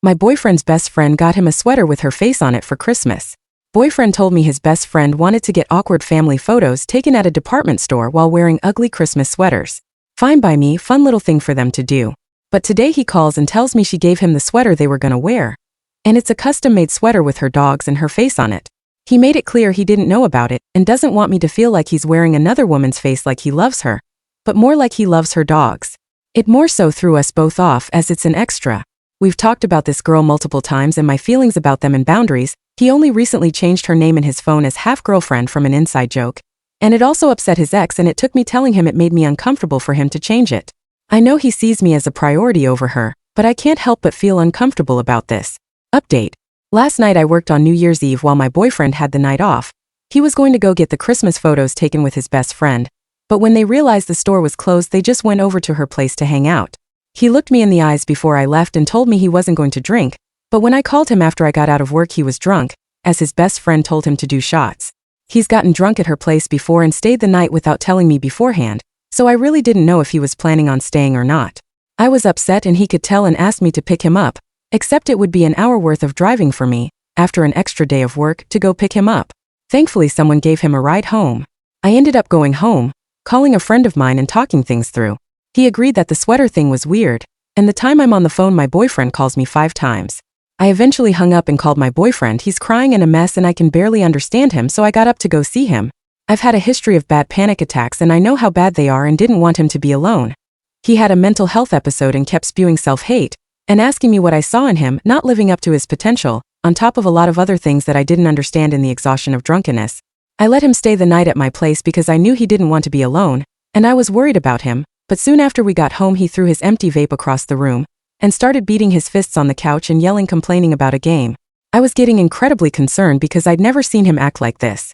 My boyfriend's best friend got him a sweater with her face on it for Christmas. Boyfriend told me his best friend wanted to get awkward family photos taken at a department store while wearing ugly Christmas sweaters. Fine by me, fun little thing for them to do. But today he calls and tells me she gave him the sweater they were gonna wear. And it's a custom-made sweater with her dogs and her face on it. He made it clear he didn't know about it and doesn't want me to feel like he's wearing another woman's face like he loves her, but more like he loves her dogs. It more so threw us both off as it's an extra. We've talked about this girl multiple times and my feelings about them and boundaries. He only recently changed her name in his phone as half-girlfriend from an inside joke. And it also upset his ex and it took me telling him it made me uncomfortable for him to change it. I know he sees me as a priority over her, but I can't help but feel uncomfortable about this. Update. Last night I worked on New Year's Eve while my boyfriend had the night off. He was going to go get the Christmas photos taken with his best friend, but when they realized the store was closed they just went over to her place to hang out. He looked me in the eyes before I left and told me he wasn't going to drink, but when I called him after I got out of work he was drunk, as his best friend told him to do shots. He's gotten drunk at her place before and stayed the night without telling me beforehand, so I really didn't know if he was planning on staying or not. I was upset and he could tell and asked me to pick him up, except it would be an hour worth of driving for me, after an extra day of work, to go pick him up. Thankfully someone gave him a ride home. I ended up going home, calling a friend of mine and talking things through. He agreed that the sweater thing was weird, and the time I'm on the phone my boyfriend calls me 5 times. I eventually hung up and called my boyfriend. He's crying and a mess and I can barely understand him, so I got up to go see him. I've had a history of bad panic attacks and I know how bad they are and didn't want him to be alone. He had a mental health episode and kept spewing self-hate and asking me what I saw in him, not living up to his potential, on top of a lot of other things that I didn't understand in the exhaustion of drunkenness. I let him stay the night at my place because I knew he didn't want to be alone, and I was worried about him, but soon after we got home he threw his empty vape across the room and started beating his fists on the couch and yelling, complaining about a game. I was getting incredibly concerned because I'd never seen him act like this.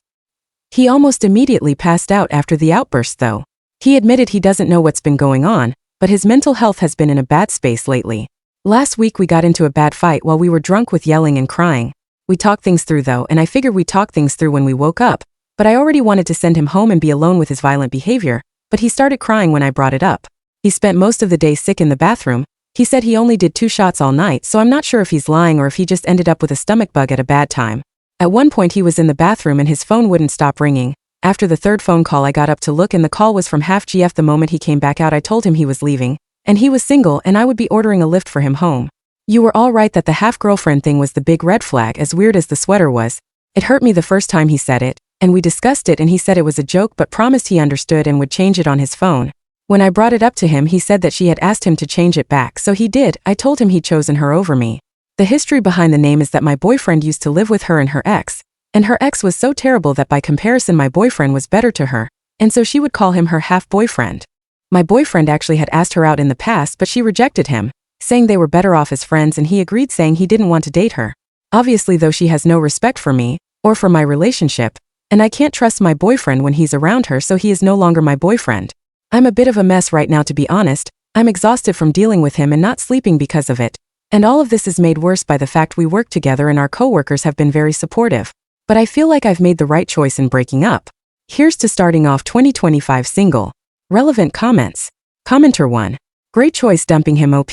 He almost immediately passed out after the outburst though. He admitted he doesn't know what's been going on, but his mental health has been in a bad space lately. Last week we got into a bad fight while we were drunk with yelling and crying. We talked things through though, and I figured we'd talk things through when we woke up, but I already wanted to send him home and be alone with his violent behavior, but he started crying when I brought it up. He spent most of the day sick in the bathroom. He said he only did 2 shots all night, so I'm not sure if he's lying or if he just ended up with a stomach bug at a bad time. At one point he was in the bathroom and his phone wouldn't stop ringing. After the 3rd phone call I got up to look and the call was from half GF. The moment he came back out I told him he was leaving, and he was single and I would be ordering a lift for him home. You were all right that the half-girlfriend thing was the big red flag, as weird as the sweater was. It hurt me the first time he said it, and we discussed it and he said it was a joke but promised he understood and would change it on his phone. When I brought it up to him he said that she had asked him to change it back, so he did. I told him he'd chosen her over me. The history behind the name is that my boyfriend used to live with her and her ex, and her ex was so terrible that by comparison my boyfriend was better to her, and so she would call him her half-boyfriend. My boyfriend actually had asked her out in the past but she rejected him, saying they were better off as friends, and he agreed, saying he didn't want to date her. Obviously though she has no respect for me, or for my relationship, and I can't trust my boyfriend when he's around her, so he is no longer my boyfriend. I'm a bit of a mess right now, to be honest. I'm exhausted from dealing with him and not sleeping because of it. And all of this is made worse by the fact we work together and our coworkers have been very supportive. But I feel like I've made the right choice in breaking up. Here's to starting off 2025 single. Relevant comments. Commenter 1. Great choice dumping him OP.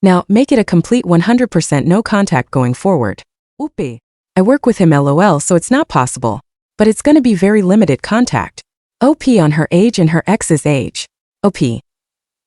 Now, make it a complete 100% no contact going forward. Oopie. I work with him LOL, so it's not possible. But it's gonna be very limited contact. OP on her age and her ex's age. OP.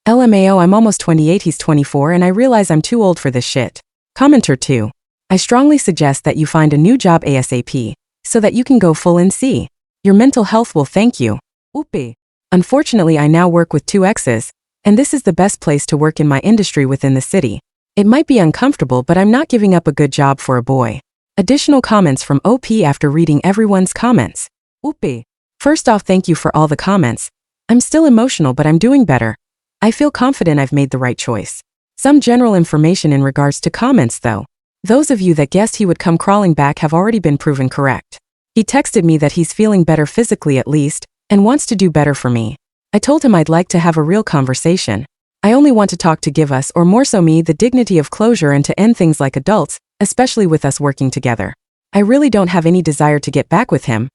LMAO, I'm almost 28, he's 24, and I realize I'm too old for this shit. Commenter 2. I strongly suggest that you find a new job ASAP, so that you can go full NC. Your mental health will thank you. Oopie. Unfortunately I now work with 2 exes, and this is the best place to work in my industry within the city. It might be uncomfortable, but I'm not giving up a good job for a boy. Additional comments from OP after reading everyone's comments. Oopie. First off, thank you for all the comments. I'm still emotional, but I'm doing better. I feel confident I've made the right choice. Some general information in regards to comments though. Those of you that guessed he would come crawling back have already been proven correct. He texted me that he's feeling better physically at least, and wants to do better for me. I told him I'd like to have a real conversation. I only want to talk to give us, or more so me, the dignity of closure and to end things like adults, especially with us working together. I really don't have any desire to get back with him.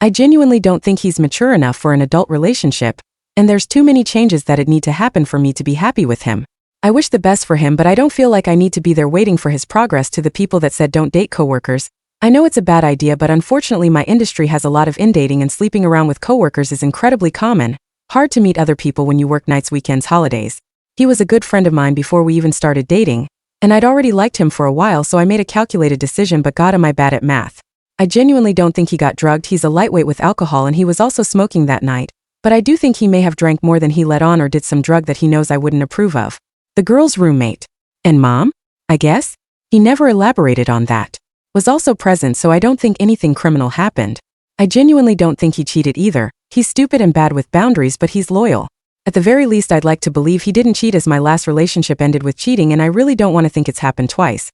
I genuinely don't think he's mature enough for an adult relationship, and there's too many changes that'd need to happen for me to be happy with him. I wish the best for him, but I don't feel like I need to be there waiting for his progress. To the people that said don't date coworkers, I know it's a bad idea, but unfortunately my industry has a lot of in-dating, and sleeping around with coworkers is incredibly common. Hard to meet other people when you work nights, weekends, holidays. He was a good friend of mine before we even started dating, and I'd already liked him for a while, so I made a calculated decision. But God, am I bad at math. I genuinely don't think he got drugged. He's a lightweight with alcohol, and he was also smoking that night, but I do think he may have drank more than he let on or did some drug that he knows I wouldn't approve of. The girl's roommate and mom, I guess? He never elaborated on that. Was also present, so I don't think anything criminal happened. I genuinely don't think he cheated either. He's stupid and bad with boundaries, but he's loyal. At the very least, I'd like to believe he didn't cheat, as my last relationship ended with cheating, and I really don't want to think it's happened twice.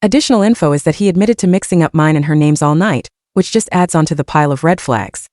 Additional info is that he admitted to mixing up mine and her names all night, which just adds onto the pile of red flags.